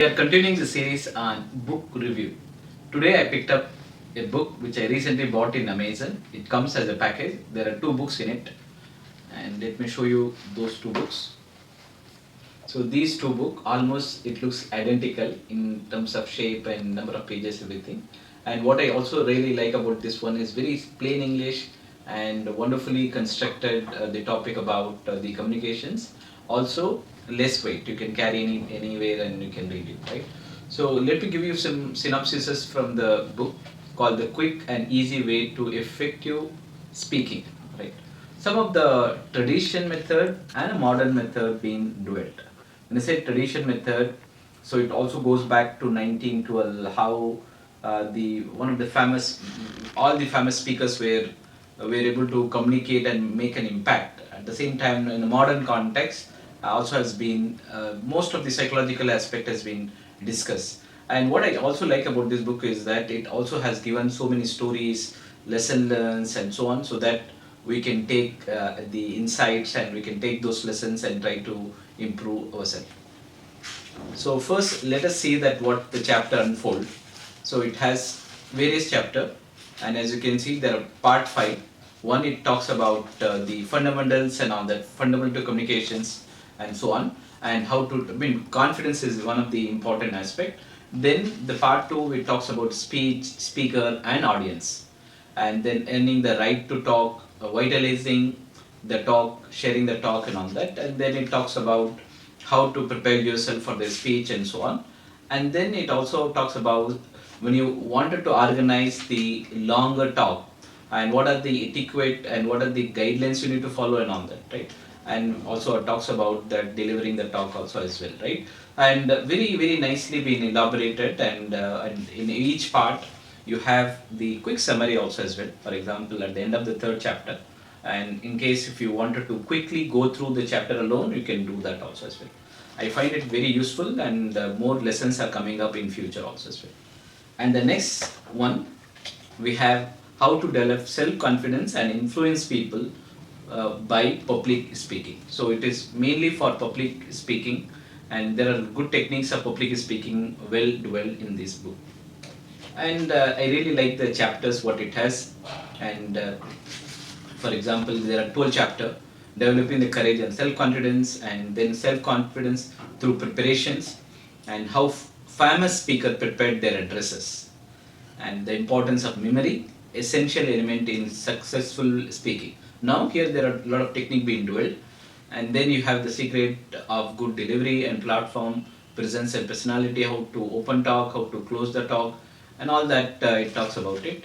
We are continuing the series on book review. Today I picked up a book which I recently bought in Amazon. It comes as a package. There are two books in it, and let me show you those two books. So these two books almost it looks identical in terms of shape and number of pages, everything. And what I also really like about this one is very plain English and wonderfully constructed the topic about the communications. Also less weight. You can carry anywhere and you can read it, right? So let me give you some synopsises from the book called The Quick and Easy Way to Effective Speaking, right? Some of the tradition method and a modern method being duet. When I say tradition method, so it also goes back to 1912, how the one of the famous, all the famous speakers were able to communicate and make an impact. At the same time, in a modern context, also has been most of the psychological aspect has been discussed. And what I also like about this book is that it also has given so many stories, lesson learns, and so on, so that we can take the insights and we can take those lessons and try to improve ourselves. So first, let us see that what the chapter unfold. So it has various chapter, and as you can see, there are part 5. One, it talks about the fundamentals and all that, fundamental communications and so on, and how to, I mean, confidence is one of the important aspect. Then the part 2, it talks about speech, speaker and audience, and then earning the right to talk, vitalizing the talk, sharing the talk and all that, and then it talks about how to prepare yourself for the speech and so on. And then it also talks about when you wanted to organize the longer talk and what are the etiquette and what are the guidelines you need to follow and all that, right? And also it talks about that delivering the talk also as well, right? And very nicely been elaborated, and in each part you have the quick summary also as well. For example, at the end of the third chapter, and in case if you wanted to quickly go through the chapter alone, you can do that also as well. I find it very useful, and more lessons are coming up in future also as well. And the next one, we have how to develop self-confidence and influence people by public speaking. So it is mainly for public speaking, and there are good techniques of public speaking well dwelled in this book. And I really like the chapters what it has. And for example, there are 12 chapter developing the courage and self-confidence, and then self-confidence through preparations, and how famous speaker prepared their addresses, and the importance of memory, essential element in successful speaking. Now here there are a lot of technique being dwelled, and then you have the secret of good delivery and platform, presence and personality, how to open talk, how to close the talk, and all that it talks about it.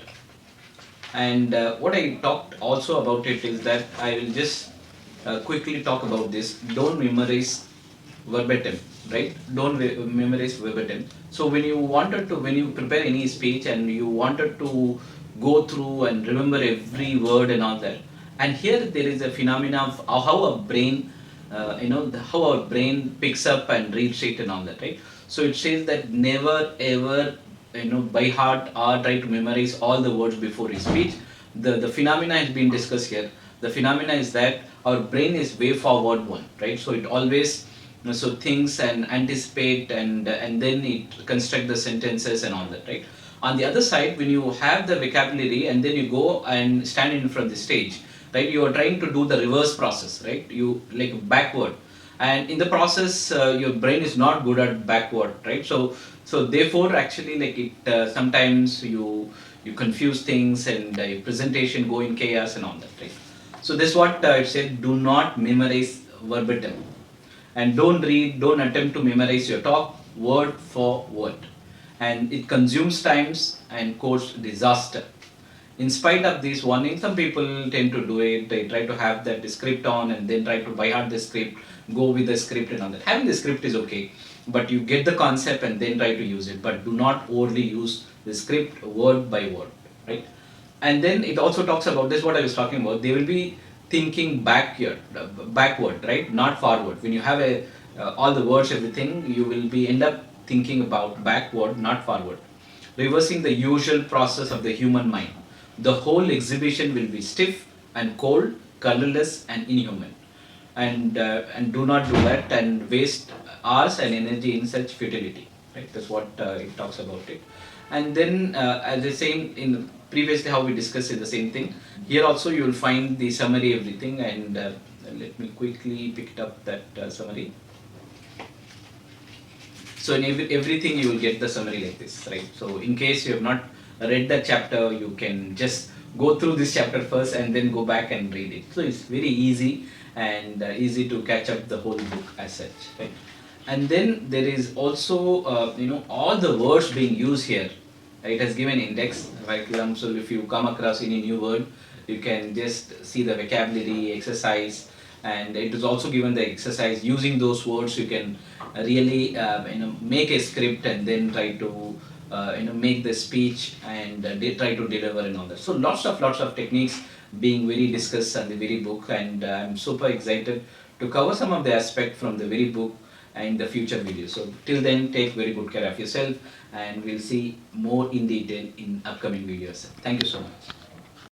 And what I talked also about it is that I will just quickly talk about this. Don't memorize verbatim, right? Don't memorize verbatim. So when you prepare any speech and you wanted to go through and remember every word and all that, and here there is a phenomena of how our brain, how our brain picks up and reads it and all that, right? So it says that never ever, by heart or try to memorize all the words before his speech. The phenomena has been discussed here. The phenomena is that our brain is way forward one, right? So it always so thinks and anticipate, and then it construct the sentences and all that, right? On the other side, when you have the vocabulary and then you go and stand in front of the stage, right, you are trying to do the reverse process, right? You like backward, and in the process your brain is not good at backward, right? So therefore actually like it sometimes you confuse things, and your presentation go in chaos and all that, right? So this what I said, do not memorize verbatim, and don't attempt to memorize your talk word for word, and it consumes times and cause disaster. In spite of this warning, some people tend to do it. They try to have that script on and then try to buy out the script, go with the script and all that. Having the script is okay, but you get the concept and then try to use it. But do not overly use the script word by word, right? And then it also talks about this. What I was talking about, they will be thinking backward, right? Not forward. When you have a all the words, everything, you will be end up thinking about backward, not forward. Reversing the usual process of the human mind. The whole exhibition will be stiff and cold, colorless and inhuman. And do not do that and waste hours and energy in such futility. right? That's what it talks about it. And then as the same in previously how we discussed it, the same thing. Here also you will find the summary everything, and let me quickly pick it up that summary. So in everything you will get the summary like this, right? So in case you have not read that chapter, you can just go through this chapter first and then go back and read it. So it's very easy and easy to catch up the whole book as such, right? And then there is also all the words being used here. It has given index. For example, if you come across any new word, you can just see the vocabulary exercise, and it is also given the exercise using those words. You can really make a script and then try to make the speech and try to deliver and all that. So lots of techniques being very discussed in the very book, and I'm super excited to cover some of the aspect from the very book and the future videos. So till then, take very good care of yourself, and we'll see more in detail in upcoming videos. Thank you so much.